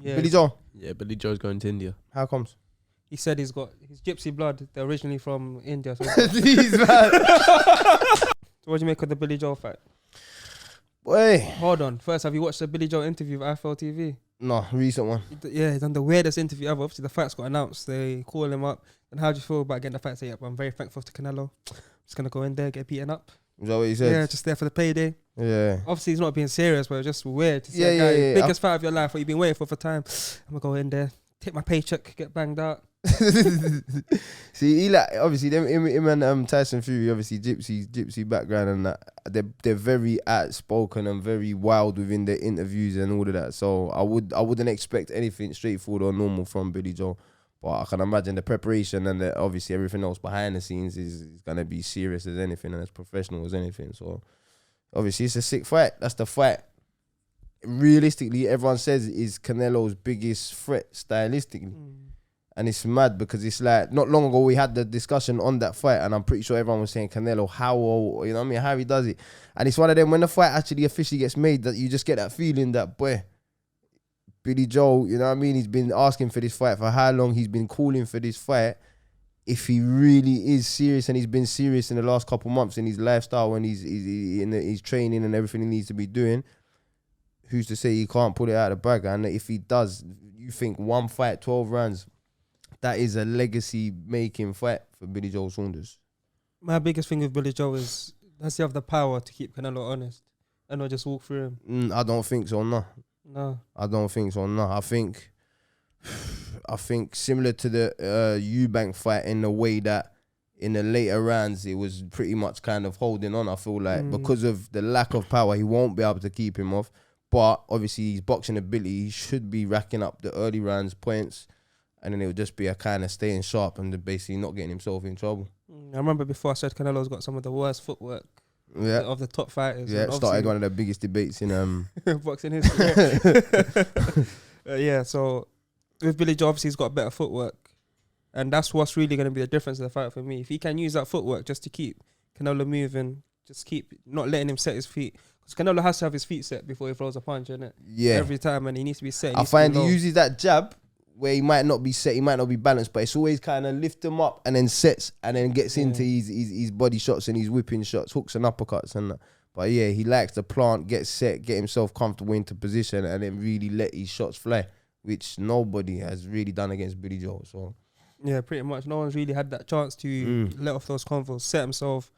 Yeah. Billy Joe. Yeah, Billy Joe's going to India. How comes? He said he's got his gypsy blood. They're originally from India. So, These man. so what do you make of the Billy Joe fight? Boy. Hold on. First, have you watched the Billy Joe interview with IFL TV? No, recent one. Yeah, he's done the weirdest interview ever. Obviously, the fight's got announced. They call him up. And how do you feel about getting the fight? Say, yeah, I'm very thankful to Canelo. Just going to go in there, get beaten up. Is that what he said? Yeah, just there for the payday. Yeah. Obviously, he's not being serious, but it's just weird to see Yeah, a guy, yeah. biggest fight of your life, what you've been waiting for time. I'm going to go in there, take my paycheck, get banged out. See, he like obviously him and Tyson Fury, obviously gypsy background and that they're very outspoken and very wild within their interviews and all of that. So I wouldn't expect anything straightforward or normal from Billy Joe, but I can imagine the preparation and obviously everything else behind the scenes is gonna be serious as anything and as professional as anything. So obviously it's a sick fight. That's the fight. Realistically, everyone says is Canelo's biggest threat stylistically. And it's mad because it's like, not long ago we had the discussion on that fight and I'm pretty sure everyone was saying Canelo, how he does it. And it's one of them, when the fight actually officially gets made, that you just get that feeling that, boy, Billy Joe, he's been asking for this fight for how long, he's been calling for this fight. If he really is serious, and he's been serious in the last couple months in his lifestyle and he's training and everything he needs to be doing, who's to say he can't pull it out of the bag? And if he does, you think one fight, 12 rounds, that is a legacy-making fight for Billy Joe Saunders. My biggest thing with Billy Joe is, does he have the power to keep Canelo honest and not just walk through him? I don't think so, no. No. I don't think so, no. I think similar to the Eubank fight in the way that in the later rounds, it was pretty much kind of holding on, I feel like. Because of the lack of power, he won't be able to keep him off. But obviously, his boxing ability, he should be racking up the early rounds points. And then it would just be a kind of staying sharp and basically not getting himself in trouble. I remember before I said Canelo's got some of the worst footwork of the top fighters. Yeah, started one of the biggest debates in boxing history. Yeah, so with Billy Joe, obviously he's got better footwork. And that's what's really going to be the difference in the fight for me. If he can use that footwork just to keep Canelo moving, just keep not letting him set his feet. Because Canelo has to have his feet set before he throws a punch, innit? Yeah. Every time, and he needs to be set. I find he uses that jab where he might not be set, he might not be balanced, but it's always kind of lift him up and then sets and then gets into his body shots and his whipping shots, hooks and uppercuts and that. But yeah, he likes to plant, get set, get himself comfortable into position and then really let his shots fly, which nobody has really done against Billy Joe. So yeah, pretty much. No one's really had that chance to let off those convos, set himself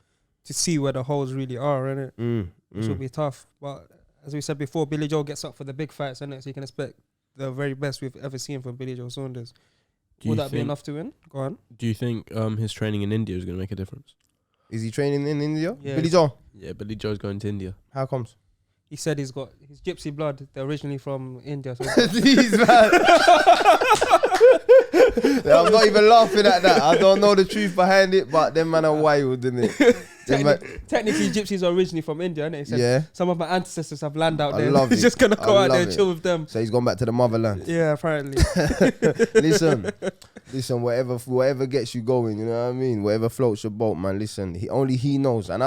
to see where the holes really are, innit? Which will be tough. But as we said before, Billy Joe gets up for the big fights, innit? So you can expect the very best we've ever seen from Billy Joe Saunders. Would that be enough to win? Go on. Do you think his training in India is going to make a difference? is he training in India? Yeah. Billy Joe? Yeah, Billy Joe's going to India. How comes? He said he's got his gypsy blood. They're originally from India. So These man. I'm not even laughing at that. I don't know the truth behind it, but them man are wild, isn't it? Technically, gypsies are originally from India, innit? He said, Yeah. Some of my ancestors have land out I there. love He's it. just going to go I out there love and it. chill with them. So he's gone back to the motherland. Yeah, apparently. Listen, whatever gets you going, you know what I mean? Whatever floats your boat, man. Listen, only he knows. And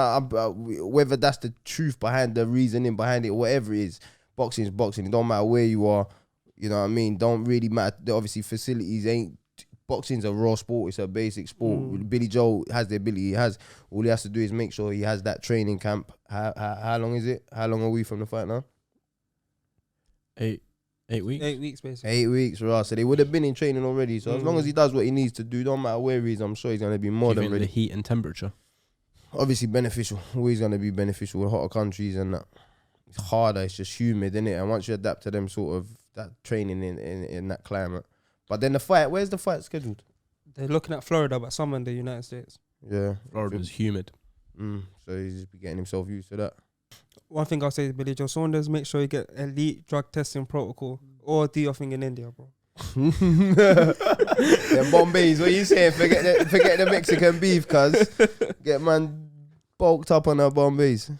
whether that's the truth behind the reasoning behind it, whatever it is, boxing is boxing. It don't matter where you are, you know what I mean? Don't really matter. Obviously, facilities ain't. Boxing's a raw sport. It's a basic sport. Billy Joe has the ability. All he has to do is make sure he has that training camp. How long is it? How long are we from the fight now? 8 weeks. 8 weeks, basically. 8 weeks, right? So they would have been in training already. So as long as he does what he needs to do, don't matter where he is, I'm sure he's going to be more than ready. The heat and temperature. Obviously beneficial. Always going to be beneficial with hotter countries and that. It's harder. It's just humid, isn't it? And once you adapt to them sort of that training in that climate. But then the fight, where's the fight scheduled? They're looking at Florida, but some in the United States. Yeah. Florida's humid. So he's just be getting himself used to that. One thing I'll say to Billy Joe Saunders, make sure you get elite drug testing protocol or do your thing in India, bro. Them Bombays, what you saying? Forget the Mexican beef, cuz. Get man bulked up on our Bombays.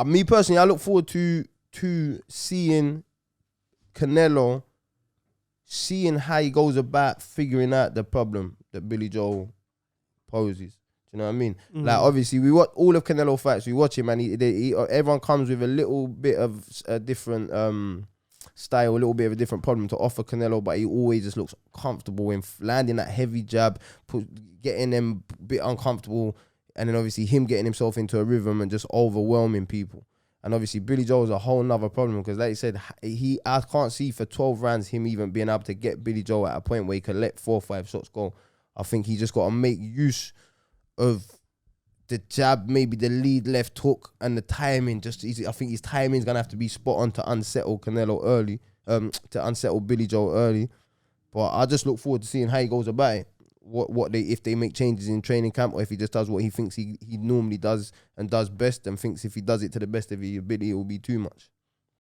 Me personally, I look forward to seeing Canelo, seeing how he goes about figuring out the problem that Billy Joe poses. Do you know what I mean? Like, obviously, we watch all of Canelo fights. We watch him, and everyone comes with a little bit of a different style, a little bit of a different problem to offer Canelo, but he always just looks comfortable in landing that heavy jab, getting them a bit uncomfortable, and then obviously him getting himself into a rhythm and just overwhelming people. And obviously Billy Joe is a whole nother problem because, like you said, I can't see for 12 rounds him even being able to get Billy Joe at a point where he can let 4 or 5 shots go. I think he just got to make use of the jab, maybe the lead left hook and the timing. I think his timing is gonna have to be spot on to unsettle Canelo early, to unsettle Billy Joe early. But I just look forward to seeing how he goes about it. If they make changes in training camp, or if he just does what he thinks he normally does and does best, and thinks if he does it to the best of his ability, it will be too much.